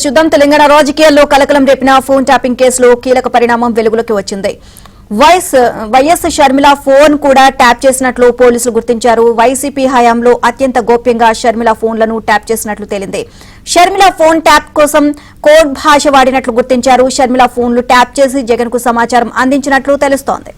చూద్దాం. తెలంగాణ రాజకీయాల్లో కలకలం రేపిన ఫోన్ ట్యాపింగ్ కేసులో కీలక పరిణామం వెలుగులోకి వచ్చింది. వైఎస్ షర్మిల ఫోన్ కూడా ట్యాప్ చేసినట్లు పోలీసులు గుర్తించారు. వైసీపీ హయాంలో అత్యంత గోప్యంగా షర్మిల ఫోన్లను ట్యాప్ చేసినట్లు తేలింది. షర్మిల ఫోన్ ట్యాప్ కోసం కోడ్ భాష వాడినట్లు గుర్తించారు. షర్మిల ఫోన్లు ట్యాప్ చేసి జగన్ కు సమాచారం అందించినట్లు తెలుస్తోంది.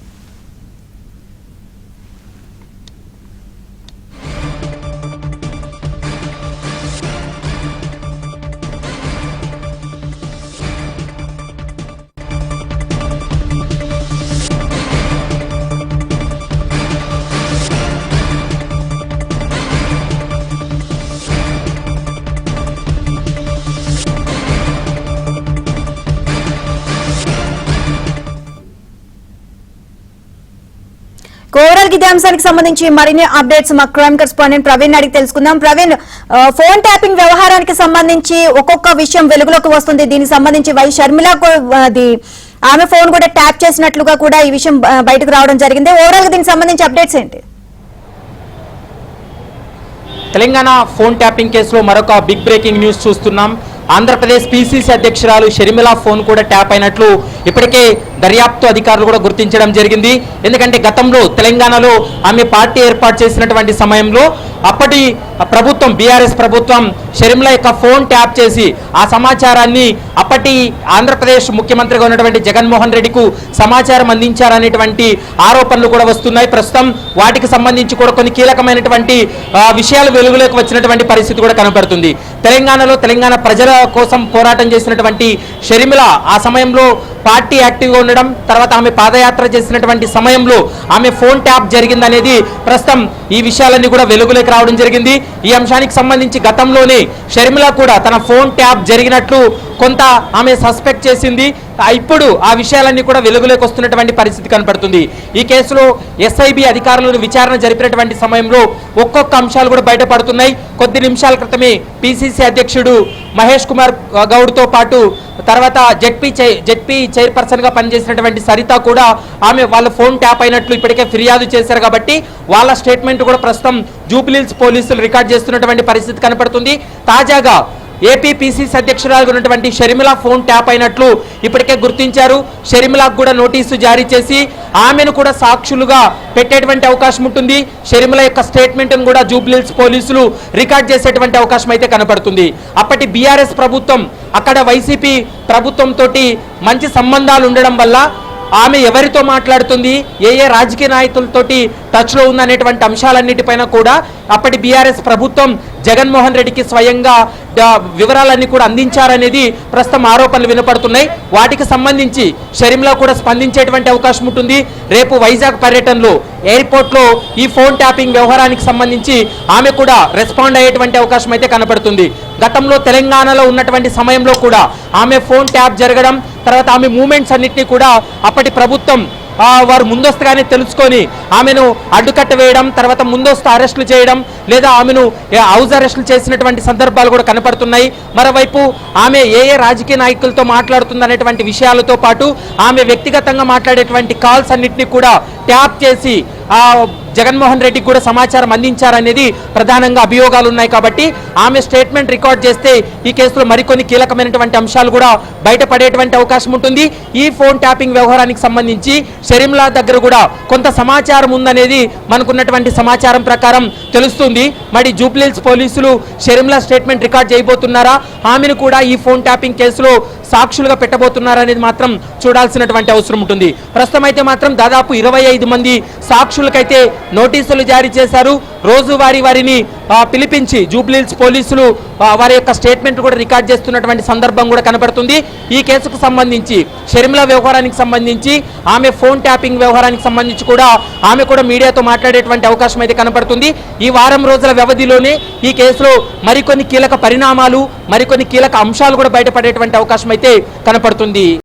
ఓవరాల్ ఇదే అంశానికి సంబంధించి మరిన్ని అప్డేట్స్ మా క్రైమ్ కరెస్పాండెంట్ ప్రవీణ్ అడిగి తెలుసుకుందాం. ప్రవీణ్, ఫోన్ ట్యాపింగ్ వ్యవహారానికి సంబంధించి ఒక్కొక్క విషయం వెలుగులోకి వస్తుంది. దీనికి సంబంధించి షర్మిల ఆమె ఫోన్ కూడా ట్యాప్ చేసినట్లుగా కూడా ఈ విషయం బయటకు రావడం జరిగింది. ఓవరాల్ గా దీనికి సంబంధించి అప్డేట్స్ ఏంటి? తెలంగాణ ఫోన్ ట్యాపింగ్ కేసులో మరొక బిగ్ బ్రేకింగ్ న్యూస్ చూస్తున్నాం. ఆంధ్రప్రదేశ్ పీసీసీ అధ్యక్షురాలు షర్మిల ఫోన్ కూడా ట్యాప్ అయినట్లు ఇప్పటికే దర్యాప్తు అధికారులు కూడా గుర్తించడం జరిగింది. ఎందుకంటే గతంలో తెలంగాణలో ఆమె పార్టీ ఏర్పాటు చేసినటువంటి సమయంలో అప్పటి ప్రభుత్వం బీఆర్ఎస్ ప్రభుత్వం షర్మిల యొక్క ఫోన్ ట్యాప్ చేసి ఆ సమాచారాన్ని అప్పటి ఆంధ్రప్రదేశ్ ముఖ్యమంత్రిగా ఉన్నటువంటి జగన్మోహన్ రెడ్డికు సమాచారం అందించారనేటువంటి ఆరోపణలు కూడా వస్తున్నాయి. ప్రస్తుతం వాటికి సంబంధించి కూడా కొన్ని కీలకమైనటువంటి విషయాలు వెలుగులోకి వచ్చినటువంటి పరిస్థితి కూడా కనపడుతుంది. తెలంగాణలో తెలంగాణ ప్రజల కోసం పోరాటం చేసినటువంటి షర్మిల ఆ సమయంలో పార్టీ యాక్టివ్గా ఉండడం, తర్వాత ఆమె పాదయాత్ర చేసినటువంటి సమయంలో ఆమె ఫోన్ ట్యాప్ జరిగిందనేది ప్రస్తుతం ఈ విషయాలన్నీ కూడా వెలుగులోకి రావడం జరిగింది. ఈ అంశానికి సంబంధించి గతంలోనే షర్మిల కూడా తన ఫోన్ ట్యాప్ జరిగినట్లు కొంత ఆమె సస్పెక్ట్ చేసింది. ఇప్పుడు ఆ విషయాలన్నీ కూడా వెలుగులోకి వస్తున్నటువంటి పరిస్థితి కనపడుతుంది. ఈ కేసులో ఎస్ఐబి అధికారులను విచారణ జరిపినటువంటి సమయంలో ఒక్కొక్క అంశాలు కూడా బయటపడుతున్నాయి. కొద్ది నిమిషాల క్రితమే పిసిసి అధ్యక్షుడు మహేష్ కుమార్ గౌడ్తో పాటు తర్వాత జెడ్పీ చైర్పర్సన్ గా పనిచేసినటువంటి సరిత కూడా ఆమె వాళ్ళ ఫోన్ ట్యాప్ అయినట్లు ఇప్పటికే ఫిర్యాదు చేశారు. కాబట్టి వాళ్ళ స్టేట్మెంట్ కూడా ప్రస్తుతం జూబ్లీహిల్స్ పోలీసులు రికార్డ్ చేస్తున్నటువంటి పరిస్థితి కనపడుతుంది. తాజాగా ఏపీ పీసీసీ అధ్యక్షురాలుగా ఉన్నటువంటి షర్మిల ఫోన్ ట్యాప్ అయినట్లు ఇప్పటికే గుర్తించారు. షర్మిలకు కూడా నోటీసు జారీ చేసి ఆమెను కూడా సాక్షులుగా పెట్టేటువంటి అవకాశం ఉంటుంది. షర్మిల యొక్క స్టేట్మెంట్ను కూడా జూబ్లీహిల్స్ పోలీసులు రికార్డ్ చేసేటువంటి అవకాశం అయితే కనపడుతుంది. అప్పటి బీఆర్ఎస్ ప్రభుత్వం అక్కడ వైసీపీ ప్రభుత్వంతో మంచి సంబంధాలు ఉండడం వల్ల ఆమె ఎవరితో మాట్లాడుతుంది, ఏ రాజకీయ నాయకులతోటి టచ్లో ఉందనేటువంటి అంశాలన్నిటిపైన కూడా అప్పటి బీఆర్ఎస్ ప్రభుత్వం జగన్మోహన్ రెడ్డికి స్వయంగా వివరాలన్నీ కూడా అందించారనేది ప్రస్తుతం ఆరోపణలు వినపడుతున్నాయి. వాటికి సంబంధించి షర్మిల కూడా స్పందించేటువంటి అవకాశం ఉంటుంది. రేపు వైజాగ్ పర్యటనలో ఎయిర్పోర్ట్లో ఈ ఫోన్ ట్యాపింగ్ వ్యవహారానికి సంబంధించి ఆమె కూడా రెస్పాండ్ అయ్యేటువంటి అవకాశం అయితే కనపడుతుంది. గతంలో తెలంగాణలో ఉన్నటువంటి సమయంలో కూడా ఆమె ఫోన్ ట్యాప్ జరగడం, తర్వాత ఆమె మూమెంట్స్ అన్నింటినీ కూడా అప్పటి ప్రభుత్వం వారు ముందస్తుగానే తెలుసుకొని ఆమెను అడ్డుకట్ట వేయడం, తర్వాత ముందస్తు అరెస్టులు చేయడం, లేదా ఆమెను హౌస్ అరెస్టులు చేసినటువంటి సందర్భాలు కూడా కనపడుతున్నాయి. మరోవైపు ఆమె ఏ రాజకీయ నాయకులతో మాట్లాడుతుందనేటువంటి విషయాలతో పాటు ఆమె వ్యక్తిగతంగా మాట్లాడేటువంటి కాల్స్ అన్నింటినీ కూడా ట్యాప్ చేసి జగన్మోహన్ రెడ్డికి కూడా సమాచారం అందించారనేది ప్రధానంగా అభియోగాలు ఉన్నాయి. కాబట్టి ఆమె స్టేట్మెంట్ రికార్డ్ చేస్తే ఈ కేసులో మరికొన్ని కీలకమైనటువంటి అంశాలు కూడా బయటపడేటువంటి అవకాశం ఉంటుంది. ఈ ఫోన్ ట్యాపింగ్ వ్యవహారానికి సంబంధించి షర్మిల దగ్గర కూడా కొంత సమాచారం ఉందనేది మనకున్నటువంటి సమాచారం ప్రకారం తెలుస్తుంది. మరి జూబ్లీహిల్స్ పోలీసులు షర్మిల స్టేట్మెంట్ రికార్డ్ చేయబోతున్నారా, ఆమెను కూడా ఈ ఫోన్ ట్యాపింగ్ కేసులో సాక్షులుగా పెట్టబోతున్నారనేది మాత్రం చూడాల్సినటువంటి అవసరం ఉంటుంది. ప్రస్తుతం అయితే మాత్రం దాదాపు 25 మంది సాక్షులకైతే నోటీసులు జారీ చేశారు. రోజువారీ వారిని పిలిపించి జూబ్లీహిల్స్ పోలీసులు వారి యొక్క స్టేట్మెంట్ కూడా రికార్డ్ చేస్తున్నటువంటి సందర్భం కూడా కనబడుతుంది. ఈ కేసుకు సంబంధించి షర్మిల వ్యవహారానికి సంబంధించి ఆమె ఫోన్ ట్యాపింగ్ వ్యవహారానికి సంబంధించి కూడా ఆమె కూడా మీడియాతో మాట్లాడేటువంటి అవకాశం అయితే కనబడుతుంది. ఈ వారం రోజుల వ్యవధిలోనే ఈ కేసులో మరికొన్ని కీలక పరిణామాలు, మరికొన్ని కీలక అంశాలు కూడా బయటపడేటువంటి అవకాశం అయితే కనపడుతుంది.